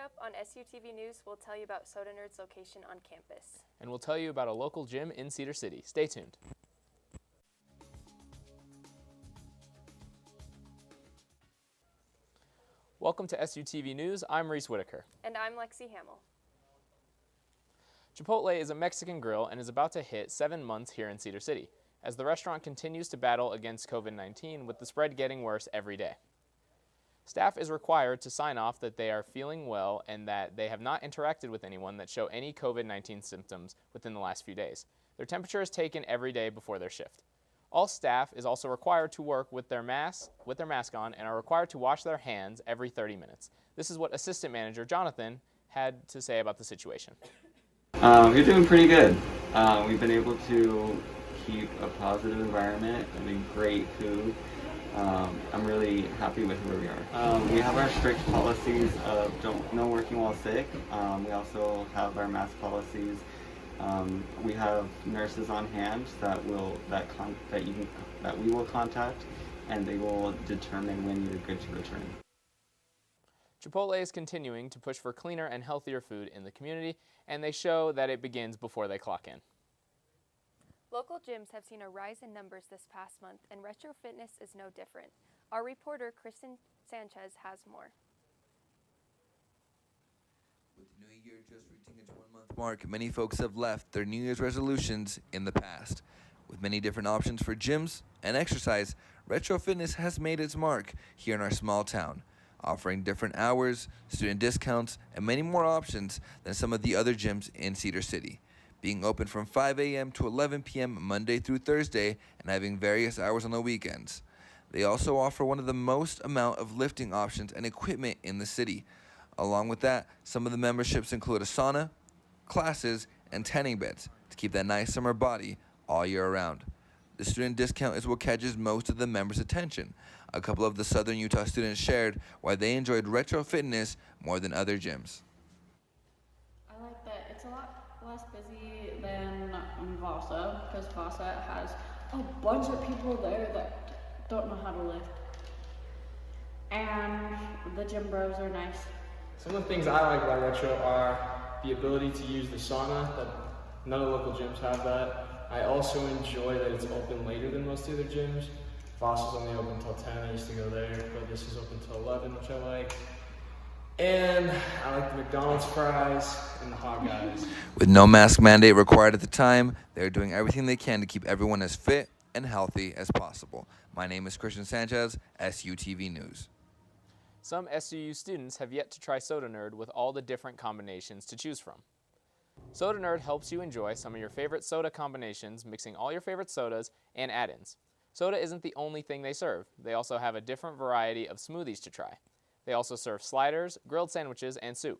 up on SUTV News, we'll tell you about Soda Nerd's location on campus. And we'll tell you about a local gym in Cedar City. Stay tuned. Welcome to SUTV News. I'm Reese Whitaker. And I'm Lexi Hamill. Chipotle is a Mexican grill and is about to hit 7 months here in Cedar City, as the restaurant continues to battle against COVID-19 with the spread getting worse every day. Staff is required to sign off that they are feeling well and that they have not interacted with anyone that show any COVID-19 symptoms within the last few days. Their temperature is taken every day before their shift. All staff is also required to work with their mask on and are required to wash their hands every 30 minutes. This is what Assistant Manager Jonathan had to say about the situation. We're doing pretty good. We've been able to keep a positive environment and great food. I'm really happy with where we are. We have our strict policies of no working while sick. We also have our mask policies. We have nurses on hand that we will contact, and they will determine when you're good to return. Chipotle is continuing to push for cleaner and healthier food in the community, and they show that it begins before they clock in. Local gyms have seen a rise in numbers this past month, and Retro Fitness is no different. Our reporter, Kristen Sanchez, has more. With the new year just reaching its 1-month mark, many folks have left their New Year's resolutions in the past. With many different options for gyms and exercise, Retro Fitness has made its mark here in our small town, offering different hours, student discounts, and many more options than some of the other gyms in Cedar City. Being open from 5 a.m. to 11 p.m. Monday through Thursday and having various hours on the weekends. They also offer one of the most amount of lifting options and equipment in the city. Along with that, some of the memberships include a sauna, classes, and tanning beds to keep that nice summer body all year round. The student discount is what catches most of the members' attention. A couple of the Southern Utah students shared why they enjoyed Retro Fitness more than other gyms. I like that it's a lot less busy than Vasa, because Vasa has a bunch of people there that don't know how to lift. And the gym bros are nice. Some of the things I like about Retro are the ability to use the sauna, that none of the local gyms have that. I also enjoy that it's open later than most of the other gyms. Vasa is only open until 10, I used to go there, but this is open until 11, which I like. And I like the McDonald's fries and the hot guys. With no mask mandate required at the time, they're doing everything they can to keep everyone as fit and healthy as possible. My name is Christian Sanchez, SUTV News. Some SUU students have yet to try Soda Nerd with all the different combinations to choose from. Soda Nerd helps you enjoy some of your favorite soda combinations, mixing all your favorite sodas and add-ins. Soda isn't the only thing they serve. They also have a different variety of smoothies to try. They also serve sliders, grilled sandwiches, and soup.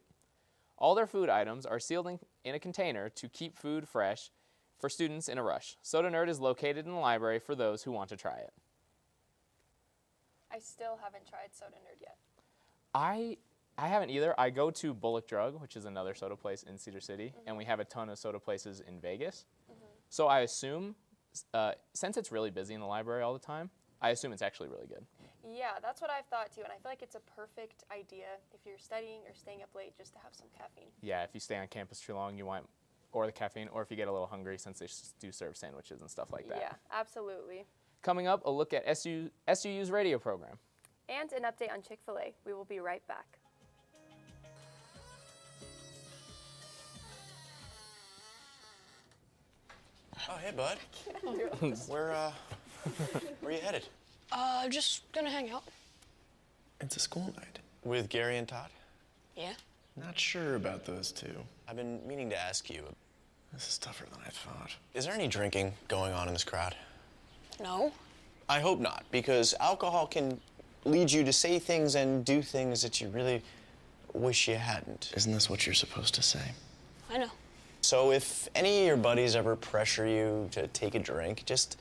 All their food items are sealed in a container to keep food fresh for students in a rush. Soda Nerd is located in the library for those who want to try it. I still haven't tried Soda Nerd yet. I haven't either. I go to Bullock Drug, which is another soda place in Cedar City, and we have a ton of soda places in Vegas. So I assume, since it's really busy in the library all the time, I assume it's actually really good. Yeah, that's what I've thought too, and I feel like it's a perfect idea if you're studying or staying up late just to have some caffeine. Yeah, if you stay on campus too long, you want or the caffeine, or if you get a little hungry, since they do serve sandwiches and stuff like that. Yeah, absolutely. Coming up, a look at SUU's radio program. And an update on Chick-fil-A. We will be right back. Oh, hey, bud. Where you headed? Just gonna hang out. It's a school night. With Gary and Todd? Yeah? Not sure about those two. I've been meaning to ask you. This is tougher than I thought. Is there any drinking going on in this crowd? No. I hope not, because alcohol can lead you to say things and do things that you really wish you hadn't. Isn't this what you're supposed to say? I know. So if any of your buddies ever pressure you to take a drink, just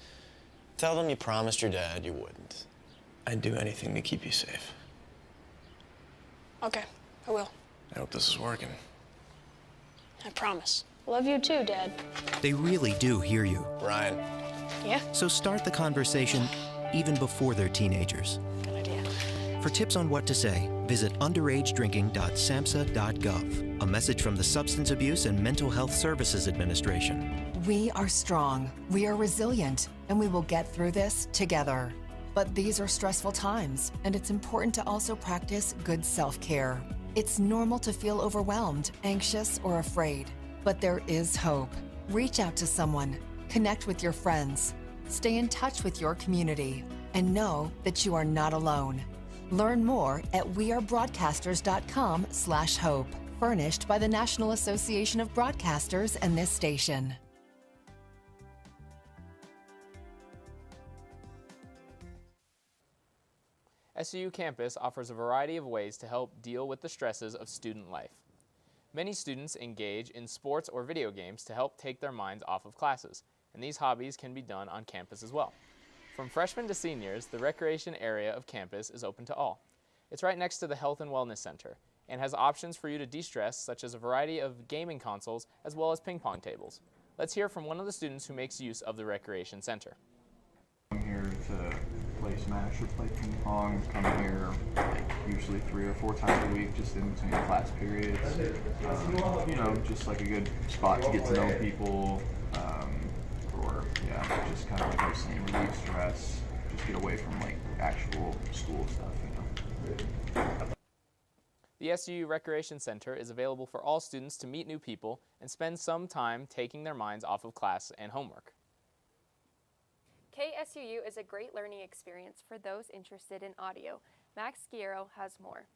tell them you promised your dad you wouldn't. I'd do anything to keep you safe. Okay, I will. I hope this is working. I promise. Love you too, Dad. They really do hear you. Ryan. Yeah? So start the conversation even before they're teenagers. Good idea. For tips on what to say, visit underagedrinking.samhsa.gov. A message from the Substance Abuse and Mental Health Services Administration. We are strong, we are resilient, and we will get through this together. But these are stressful times, and it's important to also practice good self-care. It's normal to feel overwhelmed, anxious, or afraid, but there is hope. Reach out to someone, connect with your friends, stay in touch with your community, and know that you are not alone. Learn more at wearebroadcasters.com/hope, furnished by the National Association of Broadcasters and this station. SUU campus offers a variety of ways to help deal with the stresses of student life. Many students engage in sports or video games to help take their minds off of classes, and these hobbies can be done on campus as well. From freshmen to seniors, the recreation area of campus is open to all. It's right next to the Health and Wellness Center and has options for you to de-stress, such as a variety of gaming consoles as well as ping pong tables. Let's hear from one of the students who makes use of the recreation center. I'm here to play Smash or play ping pong. Come here usually 3 or 4 times a week, just in between class periods. You know, just like a good spot to get to know people, or just kind of like I was saying, relieve stress, just get away from like actual school stuff, you know. The SUU Recreation Center is available for all students to meet new people and spend some time taking their minds off of class and homework. KSUU is a great learning experience for those interested in audio. Max Guerrero has more.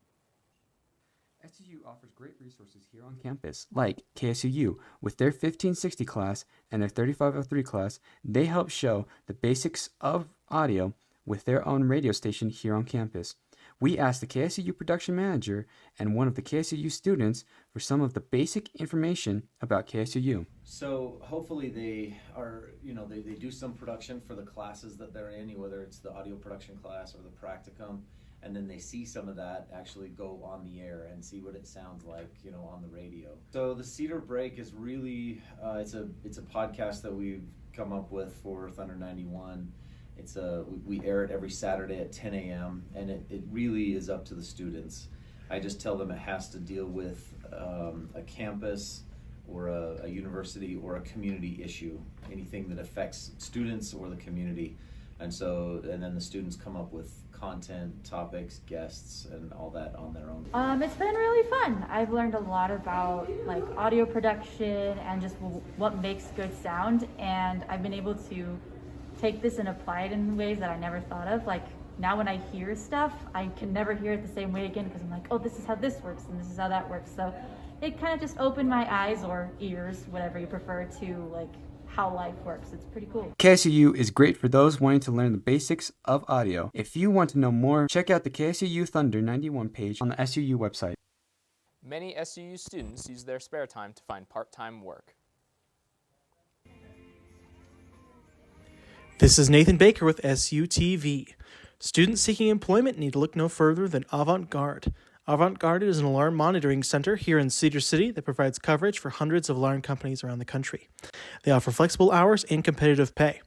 SUU offers great resources here on campus, like KSUU. With their 1560 class and their 3503 class, they help show the basics of audio with their own radio station here on campus. We asked the KSUU production manager and one of the KSUU students for some of the basic information about KSUU. So hopefully they are, they do some production for the classes that they're in, whether it's the audio production class or the practicum, and then they see some of that actually go on the air and see what it sounds like, on the radio. So the Cedar Break is really, it's a podcast that we've come up with for Thunder 91. We air it every Saturday at 10 a.m. and it really is up to the students. I just tell them it has to deal with a campus or a university or a community issue, anything that affects students or the community. And then the students come up with content, topics, guests, and all that on their own. It's been really fun. I've learned a lot about audio production and just what makes good sound, and I've been able to take this and apply it in ways that I never thought of. Now when I hear stuff, I can never hear it the same way again because I'm like, oh, this is how this works and this is how that works. So it kind of just opened my eyes or ears, whatever you prefer, to how life works. It's pretty cool. KSUU is great for those wanting to learn the basics of audio. If you want to know more, check out the KSUU Thunder 91 page on the SUU website. Many SUU students use their spare time to find part-time work. This is Nathan Baker with SUTV. Students seeking employment need to look no further than Avant-Garde. Avant-Garde is an alarm monitoring center here in Cedar City that provides coverage for hundreds of alarm companies around the country. They offer flexible hours and competitive pay.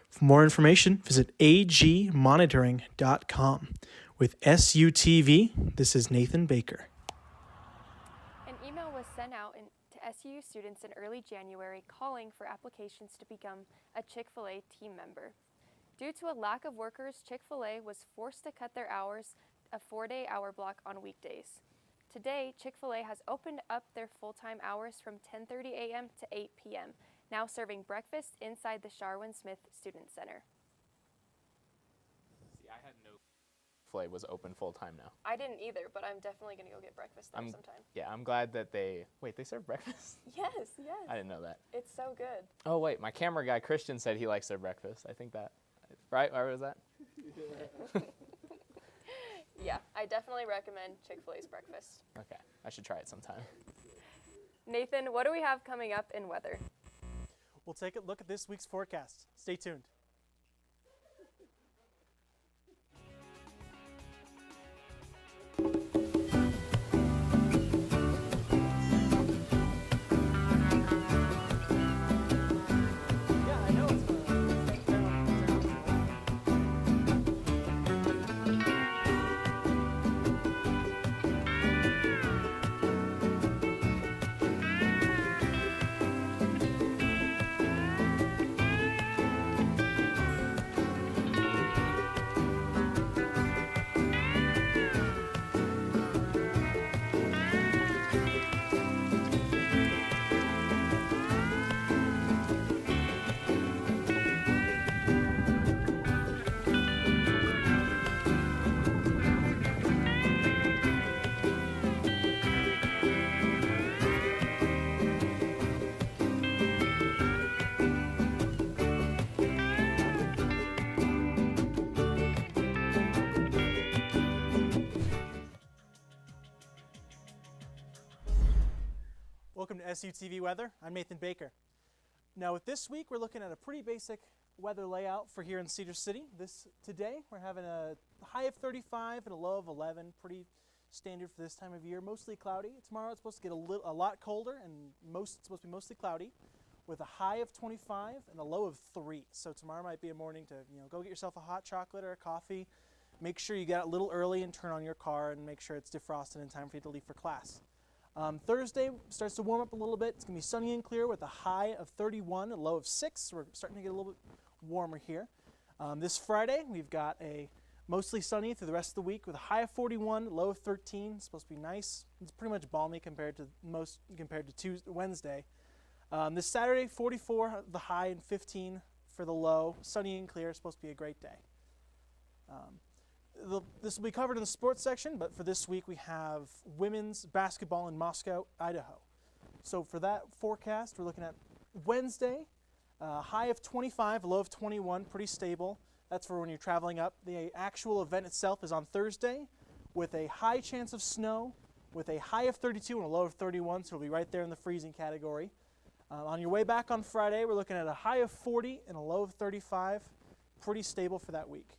For more information, visit agmonitoring.com. With SUTV, this is Nathan Baker. An email was sent out to SUU students in early January calling for applications to become a Chick-fil-A team member. Due to a lack of workers, Chick-fil-A was forced to cut their hours a 4-day hour block on weekdays. Today, Chick-fil-A has opened up their full-time hours from 10:30 a.m. to 8 p.m., now serving breakfast inside the Sharwin Smith Student Center. See, I had no Chick-fil-A was open full-time now. I didn't either, but I'm definitely going to go get breakfast there sometime. Yeah, I'm glad that they serve breakfast? Yes. I didn't know that. It's so good. Oh, wait, my camera guy, Christian, said he likes their breakfast. I think that, right? Where was that? Yeah, I definitely recommend Chick-fil-A's breakfast. Okay, I should try it sometime. Nathan, what do we have coming up in weather? We'll take a look at this week's forecast. Stay tuned. Welcome to SUTV Weather. I'm Nathan Baker. Now with this week, we're looking at a pretty basic weather layout for here in Cedar City. Today, we're having a high of 35 and a low of 11, pretty standard for this time of year. Mostly cloudy. Tomorrow it's supposed to get a lot colder, and it's supposed to be mostly cloudy, with a high of 25 and a low of 3. So tomorrow might be a morning to go get yourself a hot chocolate or a coffee. Make sure you get out a little early and turn on your car and make sure it's defrosted in time for you to leave for class. Thursday starts to warm up a little bit. It's going to be sunny and clear with a high of 31, a low of 6. So we're starting to get a little bit warmer here. This Friday, we've got a mostly sunny through the rest of the week with a high of 41, low of 13. It's supposed to be nice. It's pretty much balmy compared to Wednesday. This Saturday, 44 the high and 15 for the low. Sunny and clear. It's supposed to be a great day. This will be covered in the sports section, but for this week we have women's basketball in Moscow, Idaho. So for that forecast, we're looking at Wednesday, high of 25, low of 21, pretty stable. That's for when you're traveling up. The actual event itself is on Thursday with a high chance of snow, with a high of 32 and a low of 31, so it'll be right there in the freezing category. On your way back on Friday, we're looking at a high of 40 and a low of 35, pretty stable for that week.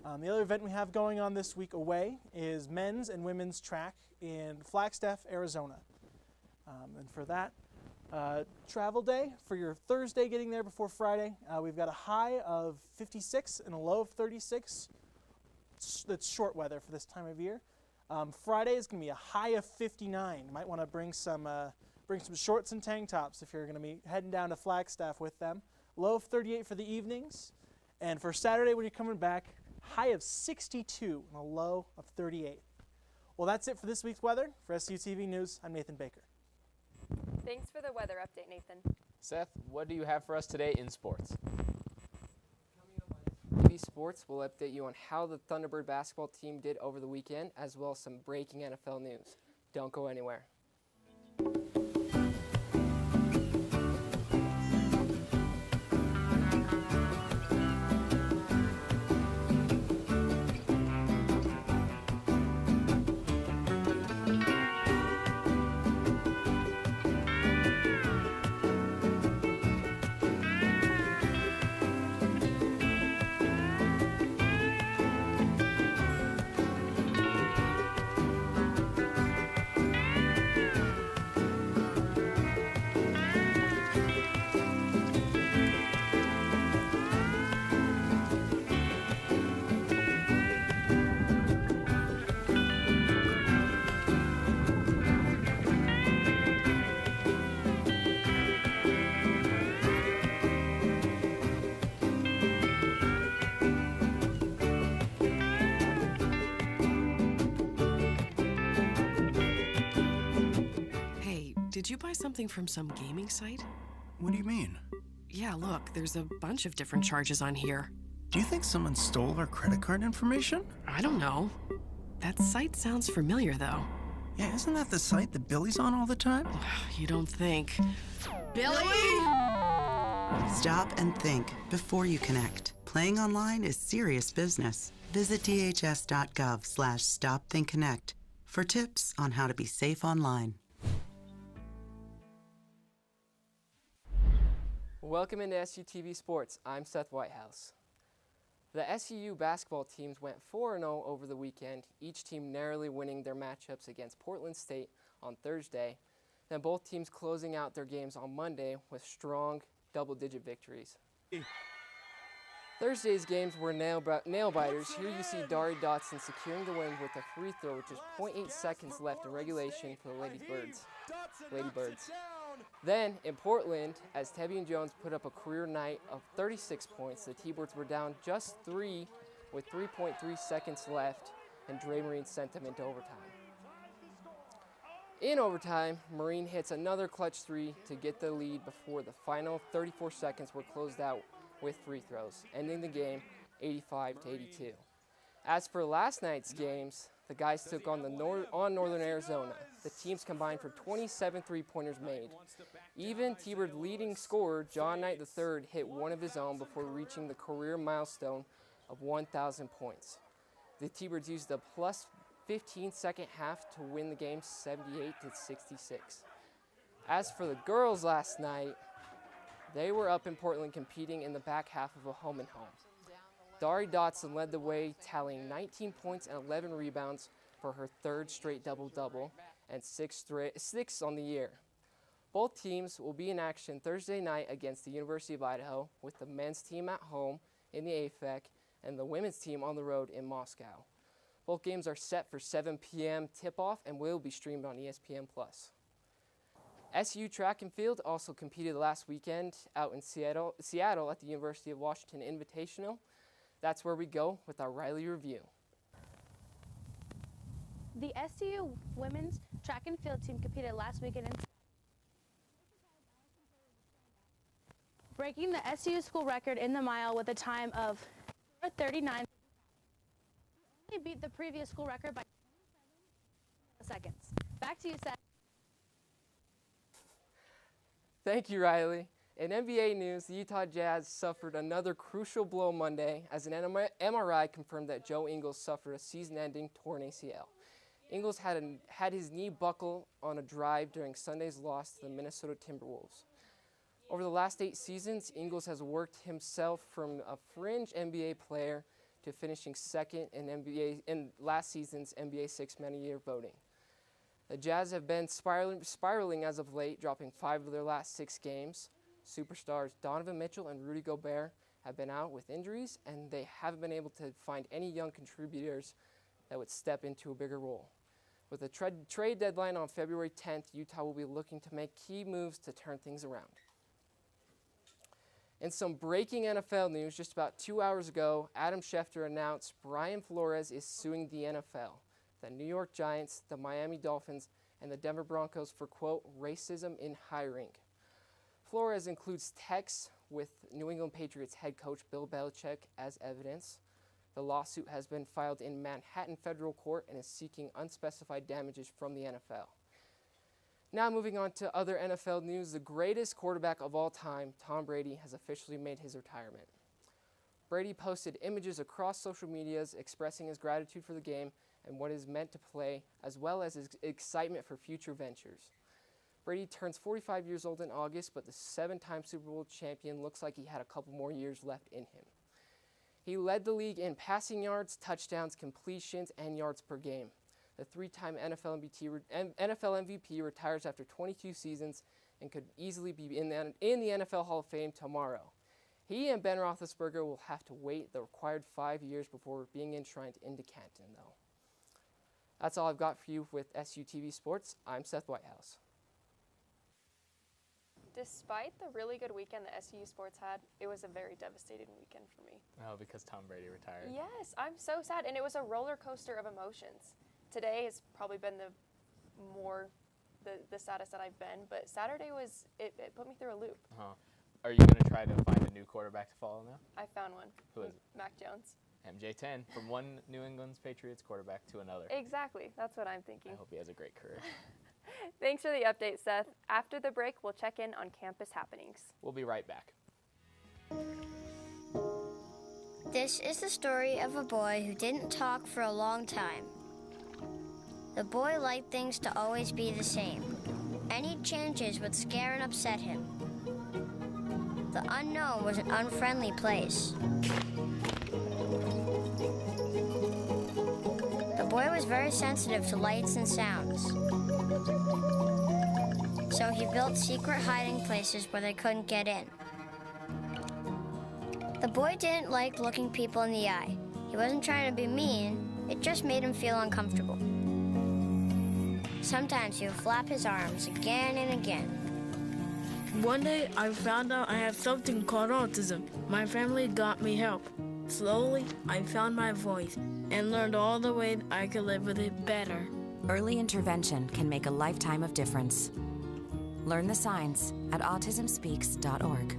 The other event we have going on this week away is men's and women's track in Flagstaff, Arizona. And for that travel day, for your Thursday getting there before Friday, we've got a high of 56 and a low of 36. That's short weather for this time of year. Friday is going to be a high of 59. You might want to bring some shorts and tank tops if you're going to be heading down to Flagstaff with them. Low of 38 for the evenings. And for Saturday when you're coming back, high of 62 and a low of 38. Well, that's it for this week's weather. For SUTV News, I'm Nathan Baker. Thanks for the weather update, Nathan. Seth, what do you have for us today in sports? SUTV Sports will update you on how the Thunderbird basketball team did over the weekend, as well as some breaking NFL news. Don't go anywhere. Did you buy something from some gaming site? What do you mean? Yeah, look, there's a bunch of different charges on here. Do you think someone stole our credit card information? I don't know. That site sounds familiar, though. Yeah, isn't that the site that Billy's on all the time? You don't think. Billy! Stop and think before you connect. Playing online is serious business. Visit dhs.gov/stopthinkconnect for tips on how to be safe online. Welcome into SUTV Sports. I'm Seth Whitehouse. The SUU basketball teams went 4-0 over the weekend, each team narrowly winning their matchups against Portland State on Thursday, then both teams closing out their games on Monday with strong double-digit victories. Thursday's games were nail-biters. Here you see Dari Dotson securing the win with a free throw with just 0.8 seconds left in regulation for the Lady Birds. Then, in Portland, as Tevian Jones put up a career night of 36 points, the T-Birds were down just 3 with 3.3 seconds left, and Dre Marine sent them into overtime. In overtime, Marine hits another clutch three to get the lead before the final 34 seconds were closed out with free throws, ending the game 85-82. As for last night's games, the guys took on Northern Arizona. The teams combined for 27 three-pointers made. Even T-Bird leading scorer John Knight III hit one of his own before reaching the career milestone of 1,000 points. The T-Birds used a plus 15 second half to win the game 78-66. As for the girls last night, they were up in Portland competing in the back half of a home and home. Dari Dotson led the way, tallying 19 points and 11 rebounds for her third straight double-double and six on the year. Both teams will be in action Thursday night against the University of Idaho, with the men's team at home in the AFEC and the women's team on the road in Moscow. Both games are set for 7 p.m. tip-off and will be streamed on ESPN+. SU track and field also competed last weekend out in Seattle at the University of Washington Invitational. That's where we go with our Riley review. The SU women's track and field team competed last weekend in breaking the SU school record in the mile with a time of 4:39. They beat the previous school record by 27 seconds. Back to you, Seth. Thank you, Riley. In NBA news, the Utah Jazz suffered another crucial blow Monday as an MRI confirmed that Joe Ingles suffered a season-ending torn ACL. Ingles had his knee buckle on a drive during Sunday's loss to the Minnesota Timberwolves. Over the last 8 seasons, Ingles has worked himself from a fringe NBA player to finishing second in last season's NBA Six-Man a Year voting. The Jazz have been spiraling as of late, dropping 5 of their last 6 games. Superstars Donovan Mitchell and Rudy Gobert have been out with injuries, and they haven't been able to find any young contributors that would step into a bigger role. With the trade deadline on February 10th, Utah will be looking to make key moves to turn things around. In some breaking NFL news, just about 2 hours ago, Adam Schefter announced Brian Flores is suing the NFL, the New York Giants, the Miami Dolphins, and the Denver Broncos for, quote, racism in hiring. Flores includes texts with New England Patriots head coach Bill Belichick as evidence. The lawsuit has been filed in Manhattan federal court and is seeking unspecified damages from the NFL. Now moving on to other NFL news, the greatest quarterback of all time, Tom Brady, has officially made his retirement. Brady posted images across social medias expressing his gratitude for the game and what it is meant to play, as well as his excitement for future ventures. Brady turns 45 years old in August, but the 7-time Super Bowl champion looks like he had a couple more years left in him. He led the league in passing yards, touchdowns, completions, and yards per game. The 3-time NFL MVP retires after 22 seasons and could easily be in the NFL Hall of Fame tomorrow. He and Ben Roethlisberger will have to wait the required 5 years before being enshrined into Canton, though. That's all I've got for you with SUTV Sports. I'm Seth Whitehouse. Despite the really good weekend that SU Sports had, it was a very devastating weekend for me. Oh, because Tom Brady retired. Yes, I'm so sad, and it was a roller coaster of emotions. Today has probably been the saddest that I've been, but Saturday was, it put me through a loop. Uh-huh. Are you going to try to find a new quarterback to follow now? I found one. Who is it? Mac Jones. MJ10, from one New England's Patriots quarterback to another. Exactly, that's what I'm thinking. I hope he has a great career. Thanks for the update, Seth. After the break, we'll check in on campus happenings. We'll be right back. This is the story of a boy who didn't talk for a long time. The boy liked things to always be the same. Any changes would scare and upset him. The unknown was an unfriendly place. The boy was very sensitive to lights and sounds. So he built secret hiding places where they couldn't get in. The boy didn't like looking people in the eye. He wasn't trying to be mean, it just made him feel uncomfortable. Sometimes he would flap his arms again and again. One day, I found out I have something called autism. My family got me help. Slowly, I found my voice and learned all the ways I could live with it better. Early intervention can make a lifetime of difference. Learn the signs at autismspeaks.org.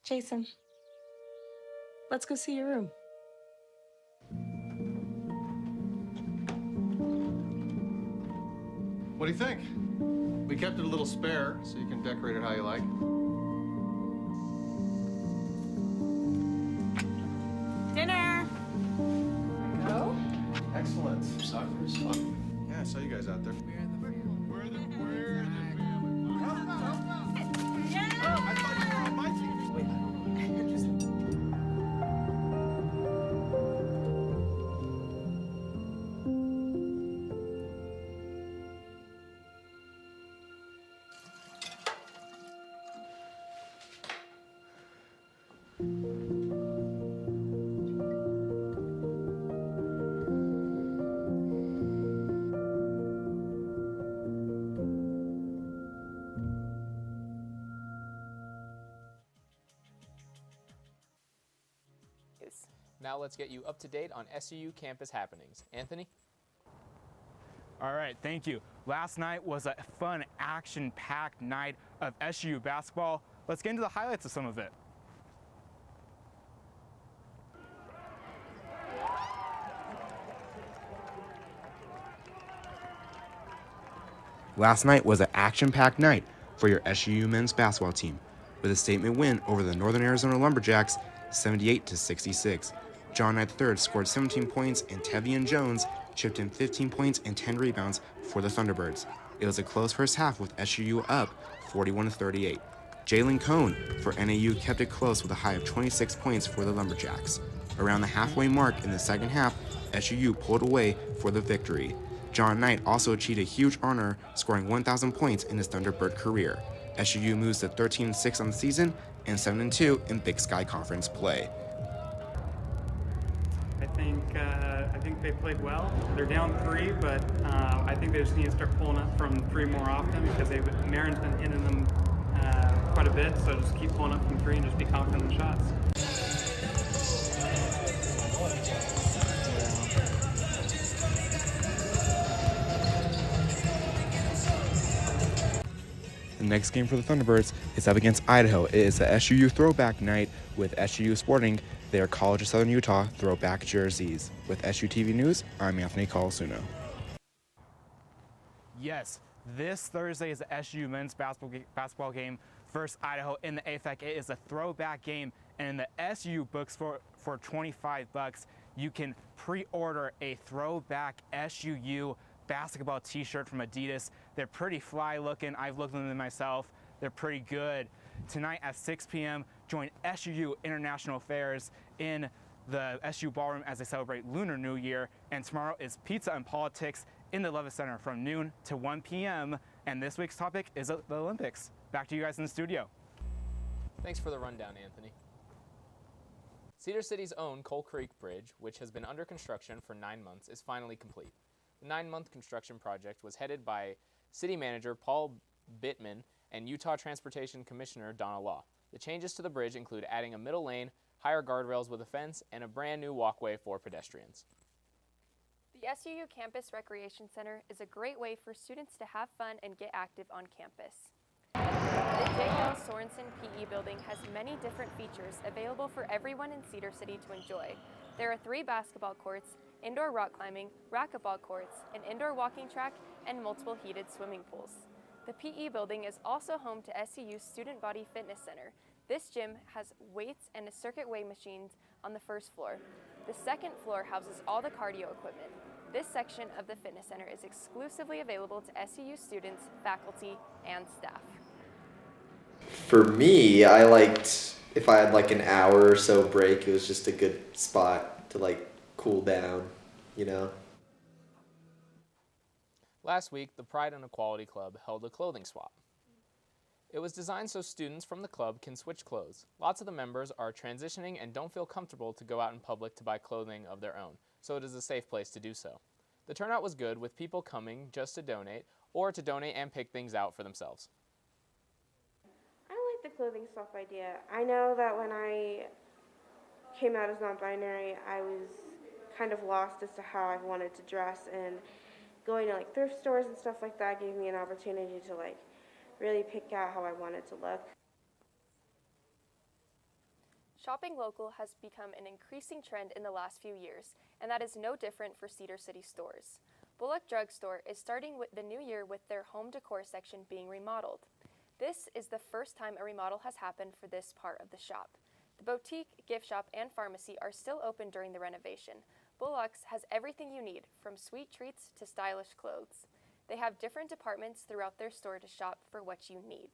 Jason, let's go see your room. What do you think? We kept it a little spare, so you can decorate it how you like. Dinner! Go. Excellent. Soccer is fun. Yeah, I saw you guys out there. We're the family. Come on. Yeah! Oh, I thought you were on my team. Wait. Now let's get you up to date on SUU campus happenings. Anthony? All right, thank you. Last night was a fun, action-packed night of SUU basketball. Let's get into the highlights of some of it. Last night was an action-packed night for your SUU men's basketball team with a statement win over the Northern Arizona Lumberjacks 78-66. John Knight III scored 17 points and Tevian Jones chipped in 15 points and 10 rebounds for the Thunderbirds. It was a close first half with SUU up 41-38. Jalen Cohn for NAU kept it close with a high of 26 points for the Lumberjacks. Around the halfway mark in the second half, SUU pulled away for the victory. John Knight also achieved a huge honor, scoring 1,000 points in his Thunderbird career. SUU moves to 13-6 on the season and 7-2 in Big Sky Conference play. I think they played well. They're down 3, but I think they just need to start pulling up from 3 more often because Marin's been hitting them quite a bit. So just keep pulling up from 3 and just be confident in the shots. The next game for the Thunderbirds is up against Idaho. It is the SUU throwback night with SUU sporting their College of Southern Utah throwback jerseys. With SUTV News, I'm Anthony Colasuno. Yes, this Thursday is the SUU men's basketball game versus Idaho in the AFEC. It is a throwback game, and in the SUU books for $25, you can pre-order a throwback SUU basketball t-shirt from Adidas. They're pretty fly looking. I've looked at them myself. They're pretty good. Tonight at 6 p.m., join SUU International Affairs in the SU Ballroom as they celebrate Lunar New Year. And tomorrow is Pizza and Politics in the Levitt Center from noon to 1 p.m. And this week's topic is the Olympics. Back to you guys in the studio. Thanks for the rundown, Anthony. Cedar City's own Coal Creek Bridge, which has been under construction for 9 months, is finally complete. The 9-month construction project was headed by City Manager Paul Bittman and Utah Transportation Commissioner Donna Law. The changes to the bridge include adding a middle lane, higher guardrails with a fence, and a brand new walkway for pedestrians. The SUU Campus Recreation Center is a great way for students to have fun and get active on campus. The J.L. Sorensen PE building has many different features available for everyone in Cedar City to enjoy. There are 3 basketball courts, indoor rock climbing, racquetball courts, an indoor walking track, and multiple heated swimming pools. The PE building is also home to SUU's Student Body Fitness Center. This gym has weights and a circuit weigh machines on the first floor. The second floor houses all the cardio equipment. This section of the fitness center is exclusively available to SUU students, faculty, and staff. For me, I liked if I had like an hour or so break, it was just a good spot to like cool down, you know. Last week, the Pride and Equality Club held a clothing swap. It was designed so students from the club can switch clothes. Lots of the members are transitioning and don't feel comfortable to go out in public to buy clothing of their own, so it is a safe place to do so. The turnout was good, with people coming just to donate or to donate and pick things out for themselves. I like the clothing swap idea. I know that when I came out as non-binary, I was kind of lost as to how I wanted to dress, and going to like thrift stores and stuff like that gave me an opportunity to like really pick out how I wanted to look. Shopping local has become an increasing trend in the last few years, and that is no different for Cedar City stores. Bullock Drug Store is starting with the new year with their home decor section being remodeled. This is the first time a remodel has happened for this part of the shop. The boutique, gift shop, and pharmacy are still open during the renovation. Bullock's has everything you need, from sweet treats to stylish clothes. They have different departments throughout their store to shop for what you need.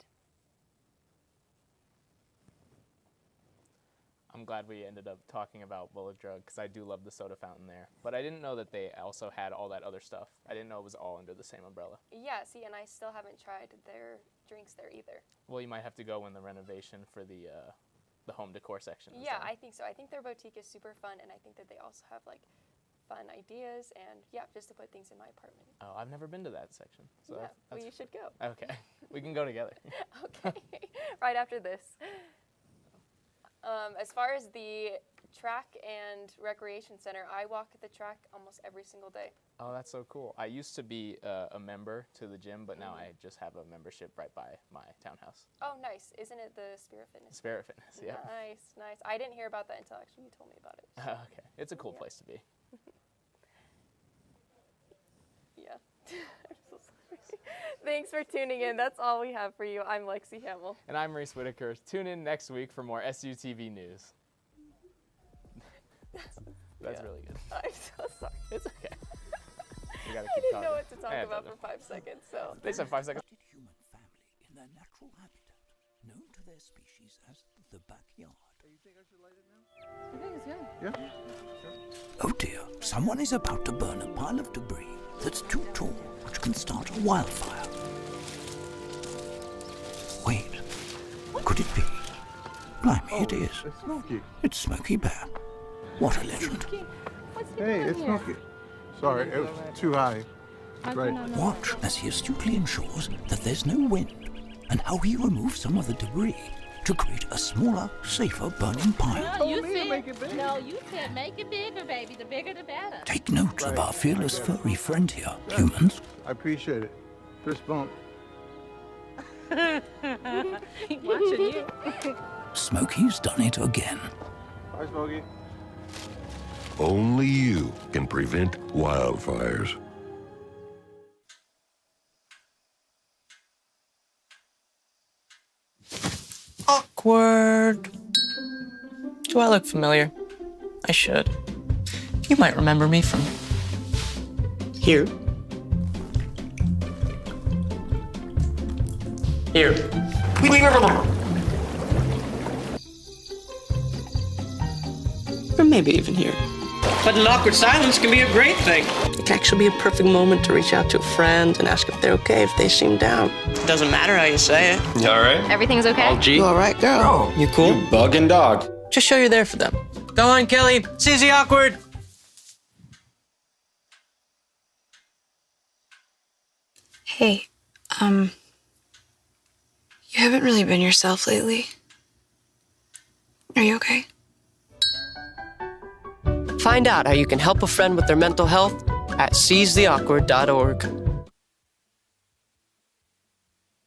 I'm glad we ended up talking about Bullock Drug because I do love the soda fountain there. But I didn't know that they also had all that other stuff. I didn't know it was all under the same umbrella. Yeah, see, and I still haven't tried their drinks there either. Well, you might have to go in the renovation for the home decor section. Yeah, I think so. I think their boutique is super fun, and I think that they also have like fun ideas and yeah, just to put things in my apartment. Oh, I've never been to that section. So yeah, well, you should go. Okay, we can go together. Okay, right after this. As far as the track and recreation center, I walk the track almost every single day. Oh, that's so cool. I used to be a member to the gym, but now I just have a membership right by my townhouse. Oh, nice. Isn't it the Spirit Fitness? Spirit Fitness, yeah. Nice, nice. I didn't hear about that until actually you told me about it. So. Okay, it's a cool place to be. Yeah. I'm so sorry. Thanks for tuning in. That's all we have for you. I'm Lexi Hamill. And I'm Reese Whitaker. Tune in next week for more SUTV news. That's really good. I'm so sorry. It's okay. We gotta I keep didn't talking. know what to talk about for 5 seconds, so. They said 5 seconds. Human family in their natural habitat, known to their species as the backyard. You think I should light it now? I think it's good. Yeah. Oh dear, someone is about to burn a pile of debris that's too tall, which can start a wildfire. Wait, could it be? Blimey, it is. It's Smokey. It's Smokey Bear. What a legend. Hey, it's Smokey. Sorry, it was too high. Right. Watch as he astutely ensures that there's no wind, and how he removes some of the debris to create a smaller, safer burning pile. No, you said make it bigger, baby. The bigger, the better. Take note of our fearless furry friend here, humans. I appreciate it. Fist bump. Watching you. Smokey's done it again. Bye, Smokey. Only you can prevent wildfires. Awkward. Do I look familiar? I should. You might remember me from here. Here. Or maybe even here. But an awkward silence can be a great thing. It can actually be a perfect moment to reach out to a friend and ask if they're okay if they seem down. It doesn't matter how you say it. You all right? Everything's okay? All G? You all right, girl? Oh, You cool? You bugging dog. Just show you're there for them. Go on, Kelly. CZ awkward. Hey, you haven't really been yourself lately. Are you okay? Find out how you can help a friend with their mental health at seizetheawkward.org.